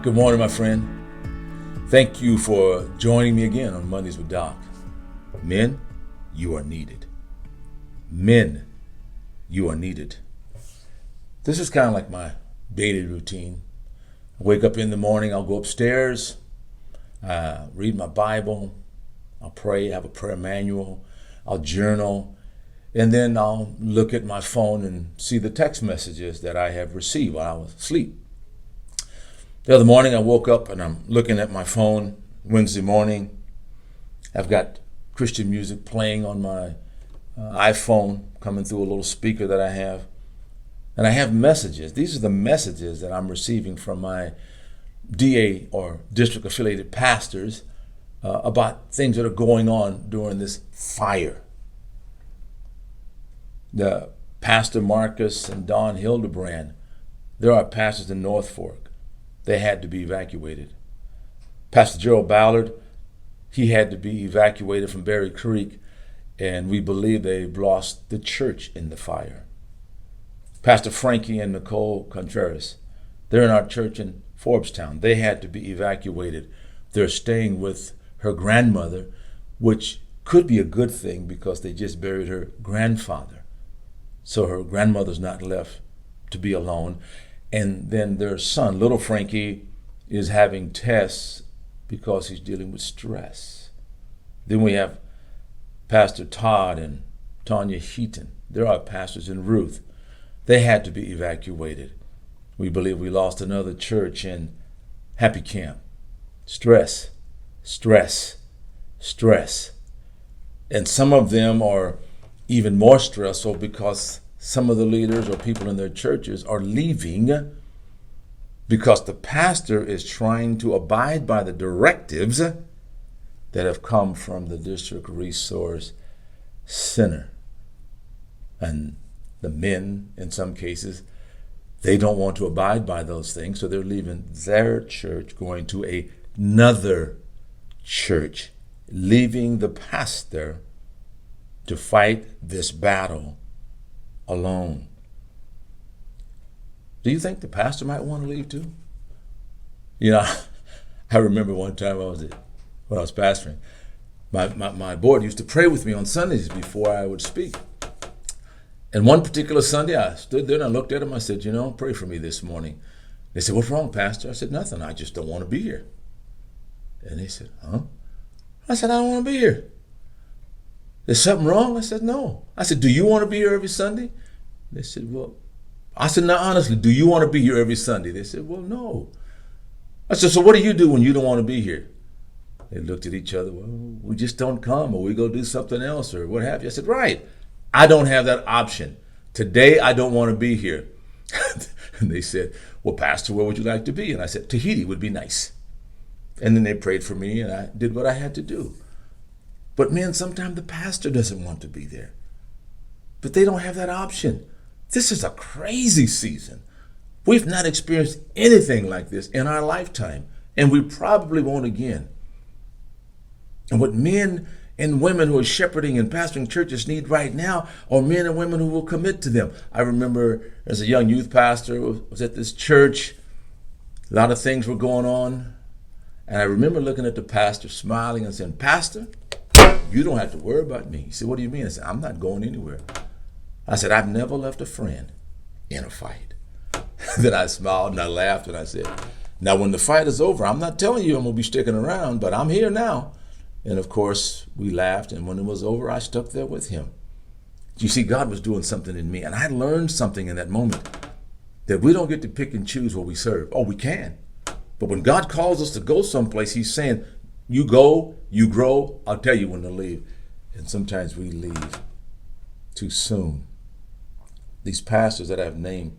Good morning, my friend. Thank you for joining me again on Mondays with Doc. Men, you are needed. Men, you are needed. This is kind of like my daily routine. I wake up in the morning, I'll go upstairs, read my Bible, I'll pray, have a prayer manual, I'll journal, and then I'll look at my phone and see the text messages that I have received while I was asleep. The other morning I woke up and I'm looking at my phone, Wednesday morning. I've got Christian music playing on my iPhone, coming through a little speaker that I have. And I have messages. These are the messages that I'm receiving from my DA or district affiliated pastors about things that are going on during this fire. The Pastor Marcus and Don Hildebrand, there are pastors in North Fork. They had to be evacuated. Pastor Gerald Ballard, he had to be evacuated from Berry Creek, and we believe they've lost the church in the fire. Pastor Frankie and Nicole Contreras, they're in our church in Forbstown. They had to be evacuated. They're staying with her grandmother, which could be a good thing because they just buried her grandfather. So her grandmother's not left to be alone. And then their son, little Frankie, is having tests because he's dealing with stress. Then we have Pastor Todd and Tanya Heaton. There are pastors in Ruth. They had to be evacuated. We believe we lost another church in Happy Camp. Stress, stress, stress. And some of them are even more stressful because some of the leaders or people in their churches are leaving because the pastor is trying to abide by the directives that have come from the District Resource Center. And the men, in some cases, they don't want to abide by those things, so they're leaving their church, going to another church, leaving the pastor to fight this battle alone. Do you think the pastor might want to leave too? You know, I remember one time when I was pastoring, my board used to pray with me on Sundays before I would speak. And one particular Sunday, I stood there and I looked at them. I said, pray for me this morning. They said, what's wrong, Pastor? I said, nothing. I just don't want to be here. And they said, huh? I said, I don't want to be here. Is something wrong? I said, no. I said, do you want to be here every Sunday? They said, well, I said, now honestly, do you want to be here every Sunday? They said, well, no. I said, so what do you do when you don't want to be here? They looked at each other, well, we just don't come, or we go do something else, or what have you. I said, right, I don't have that option. Today, I don't want to be here. And they said, well, Pastor, where would you like to be? And I said, Tahiti would be nice. And then they prayed for me, and I did what I had to do. But man, sometimes the pastor doesn't want to be there. But they don't have that option. This is a crazy season. We've not experienced anything like this in our lifetime, and we probably won't again. And what men and women who are shepherding and pastoring churches need right now are men and women who will commit to them. I remember as a young youth pastor, I was at this church. A lot of things were going on. And I remember looking at the pastor, smiling and saying, Pastor, you don't have to worry about me. He said, what do you mean? I said, I'm not going anywhere. I said, I've never left a friend in a fight. Then I smiled and I laughed and I said, now when the fight is over, I'm not telling you I'm going to be sticking around, but I'm here now. And of course, we laughed, and when it was over, I stuck there with him. You see, God was doing something in me, and I learned something in that moment, that we don't get to pick and choose what we serve. Oh, we can. But when God calls us to go someplace, he's saying, you go, you grow, I'll tell you when to leave. And sometimes we leave too soon. These pastors that I've named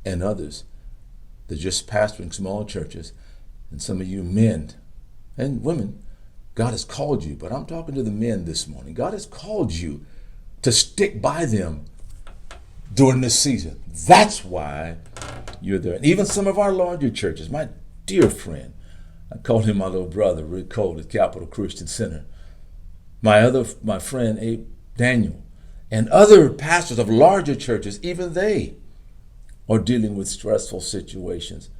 and others, they're just pastoring small churches. And some of you men and women, God has called you, but I'm talking to the men this morning. God has called you to stick by them during this season. That's why you're there. And even some of our larger churches, my dear friend, I called him my little brother, Rick Cole at Capital Christian Center. My friend Abe Daniel, and other pastors of larger churches, even they are dealing with stressful situations.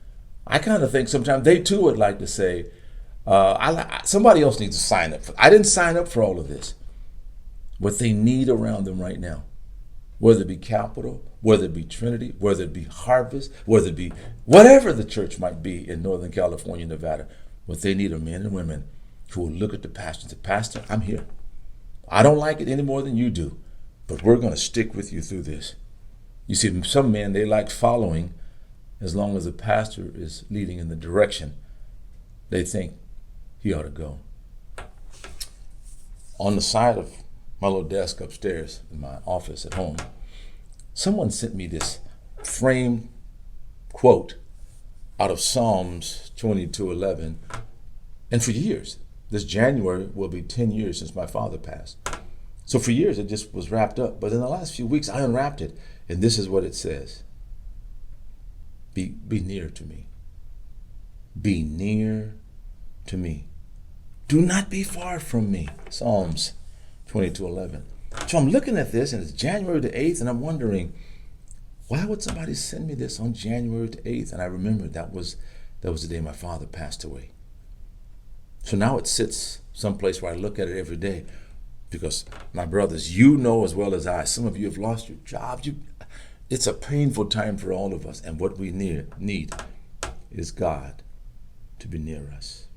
I kind of think sometimes they too would like to say, somebody else needs to sign up. I didn't sign up for all of this. What they need around them right now, whether it be Capital, whether it be Trinity, whether it be Harvest, whether it be whatever the church might be in Northern California, Nevada, what they need are men and women who will look at the pastor and say, Pastor, I'm here. I don't like it any more than you do, but we're going to stick with you through this. You see, some men, they like following as long as the pastor is leading in the direction they think he ought to go. On the side of my little desk upstairs in my office at home, someone sent me this framed quote out of Psalms 22:11. And for years, this January will be 10 years since my father passed. So for years, it just was wrapped up. But in the last few weeks, I unwrapped it. And this is what it says. Be near to me. Be near to me. Do not be far from me. Psalms 22:11. So I'm looking at this, and it's January the 8th, and I'm wondering, why would somebody send me this on January the 8th? And I remember that was the day my father passed away. So now it sits someplace where I look at it every day. Because, my brothers, you know as well as I, some of you have lost your jobs. It's a painful time for all of us. And what we need is God to be near us.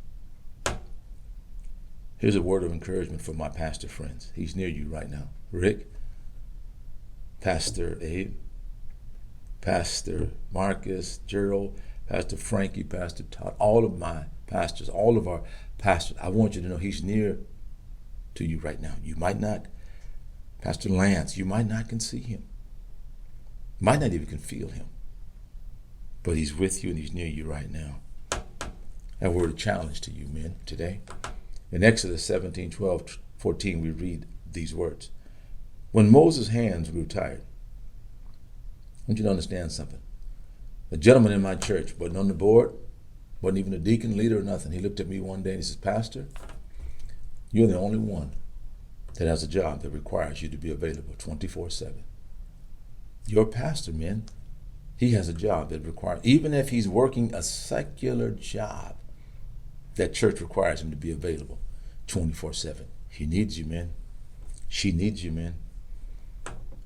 Here's a word of encouragement for my pastor friends. He's near you right now. Rick, Pastor Abe, Pastor Marcus, Gerald, Pastor Frankie, Pastor Todd, all of my pastors, all of our pastors. I want you to know he's near to you right now. You might not, Pastor Lance, you might not can see him. Might not even can feel him. But he's with you and he's near you right now. A word of challenge to you men today. In Exodus 17:12-14, we read these words. When Moses' hands grew tired, I want you to understand something. A gentleman in my church wasn't on the board, wasn't even a deacon, leader, or nothing. He looked at me one day and he says, Pastor, you're the only one that has a job that requires you to be available 24/7. Your pastor, men, he has a job that requires, even if he's working a secular job, that church requires him to be available 24/7. He needs you, men. She needs you, men.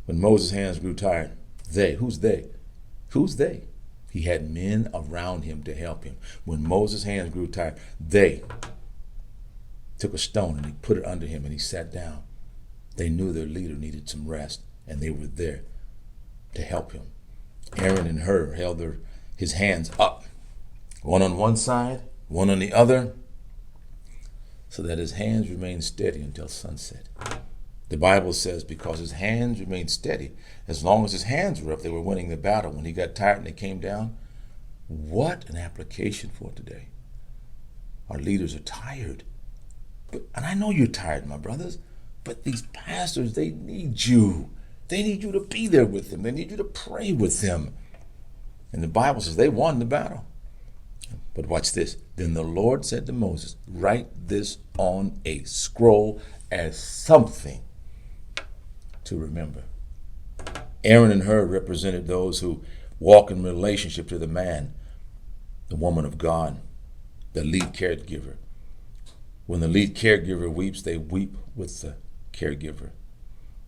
When Moses' hands grew tired, who's they? Who's they? He had men around him to help him. When Moses' hands grew tired, they took a stone and he put it under him and he sat down. They knew their leader needed some rest and they were there to help him. Aaron and Hur held his hands up, one on one side, one on the other, so that his hands remained steady until sunset. The Bible says because his hands remained steady, as long as his hands were up, they were winning the battle. When he got tired and they came down, what an application for today. Our leaders are tired. And I know you're tired, my brothers, but these pastors, they need you. They need you to be there with them. They need you to pray with them. And the Bible says they won the battle. But watch this. Then the Lord said to Moses, write this on a scroll as something to remember. Aaron and Hur represented those who walk in relationship to the man, the woman of God, the lead caregiver. When the lead caregiver weeps, they weep with the caregiver.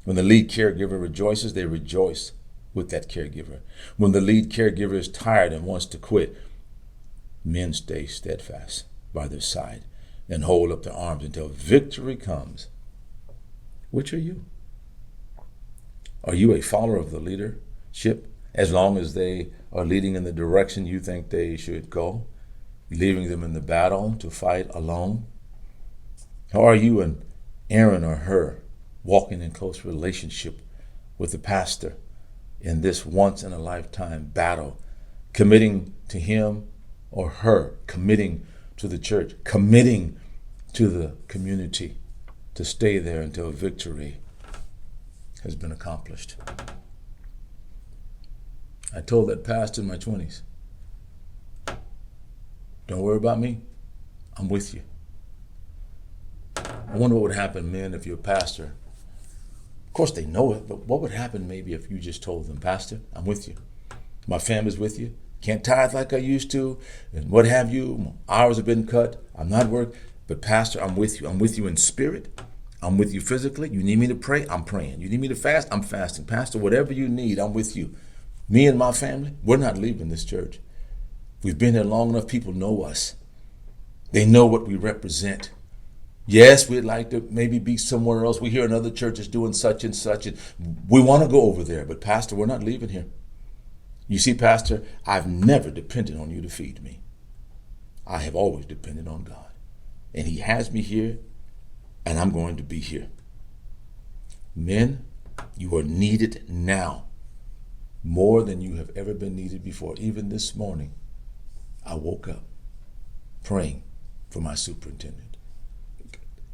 When the lead caregiver rejoices, they rejoice with that caregiver. When the lead caregiver is tired and wants to quit, men stay steadfast by their side and hold up their arms until victory comes. Which are you? Are you a follower of the leadership as long as they are leading in the direction you think they should go, leaving them in the battle to fight alone? Or are you an Aaron or Hur walking in close relationship with the pastor in this once-in-a-lifetime battle, committing to him or her, committing to the church, committing to the community to stay there until victory has been accomplished? I told that pastor in my 20s, don't worry about me, I'm with you. I wonder what would happen, men, if you're a pastor. Of course they know it, but what would happen maybe if you just told them, Pastor, I'm with you. My family's with you. Can't tithe like I used to, and what have you. Hours have been cut. I'm not working. But Pastor, I'm with you. I'm with you in spirit. I'm with you physically. You need me to pray? I'm praying. You need me to fast? I'm fasting. Pastor, whatever you need, I'm with you. Me and my family, we're not leaving this church. We've been here long enough. People know us. They know what we represent. Yes, we'd like to maybe be somewhere else. We hear another church is doing such and such, and we want to go over there. But Pastor, we're not leaving here. You see, Pastor, I've never depended on you to feed me. I have always depended on God. And he has me here, and I'm going to be here. Men, you are needed now more than you have ever been needed before. Even this morning, I woke up praying for my superintendent.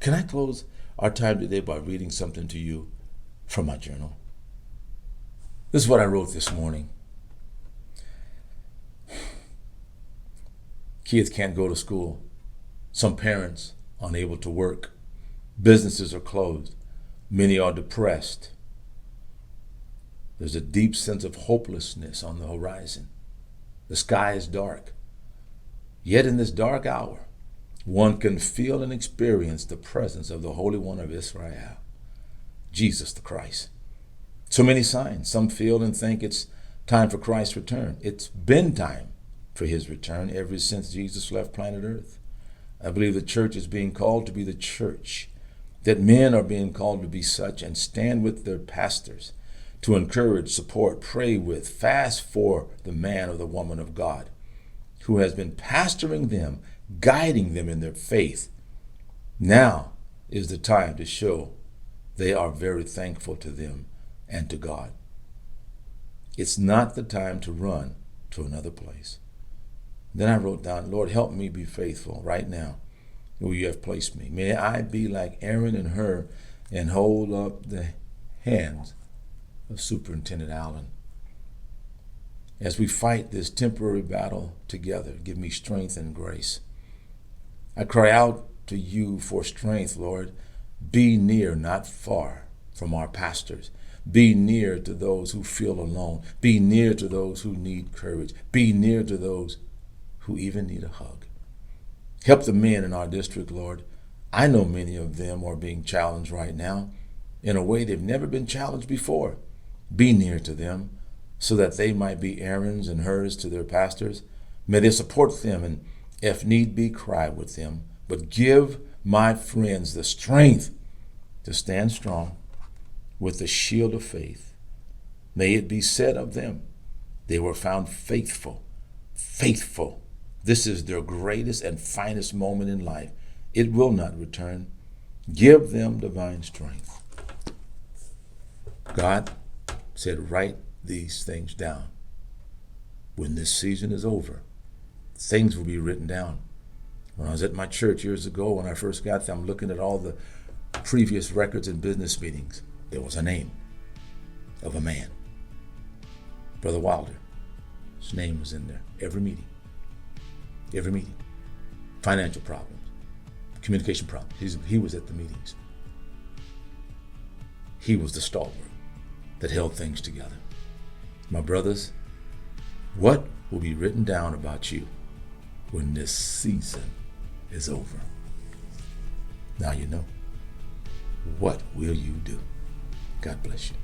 Can I close our time today by reading something to you from my journal? This is what I wrote this morning. Kids can't go to school. Some parents unable to work. Businesses are closed. Many are depressed. There's a deep sense of hopelessness on the horizon. The sky is dark. Yet in this dark hour, one can feel and experience the presence of the Holy One of Israel, Jesus the Christ. So many signs. Some feel and think it's time for Christ's return. It's been time for his return ever since Jesus left planet Earth. I believe the church is being called to be the church, that men are being called to be such and stand with their pastors to encourage, support, pray with, fast for the man or the woman of God who has been pastoring them, guiding them in their faith. Now is the time to show they are very thankful to them and to God. It's not the time to run to another place. Then I wrote down, Lord, help me be faithful right now where you have placed me. May I be like Aaron and Hur and hold up the hands of Superintendent Allen. As we fight this temporary battle together, give me strength and grace. I cry out to you for strength, Lord. Be near, not far, from our pastors. Be near to those who feel alone. Be near to those who need courage. Be near to those who even need a hug. Help the men in our district, Lord. I know many of them are being challenged right now in a way they've never been challenged before. Be near to them so that they might be Aaron's and Hurs to their pastors. May they support them and, if need be, cry with them. But give my friends the strength to stand strong with the shield of faith. May it be said of them, they were found faithful. Faithful. This is their greatest and finest moment in life. It will not return. Give them divine strength. God said, write these things down. When this season is over, things will be written down. When I was at my church years ago, when I first got there, I'm looking at all the previous records and business meetings. There was a name of a man, Brother Wilder. His name was in there. Every meeting. Financial problems, communication problems. He was at the meetings. He was the stalwart that held things together. My brothers, what will be written down about you when this season is over? Now you know. What will you do? God bless you.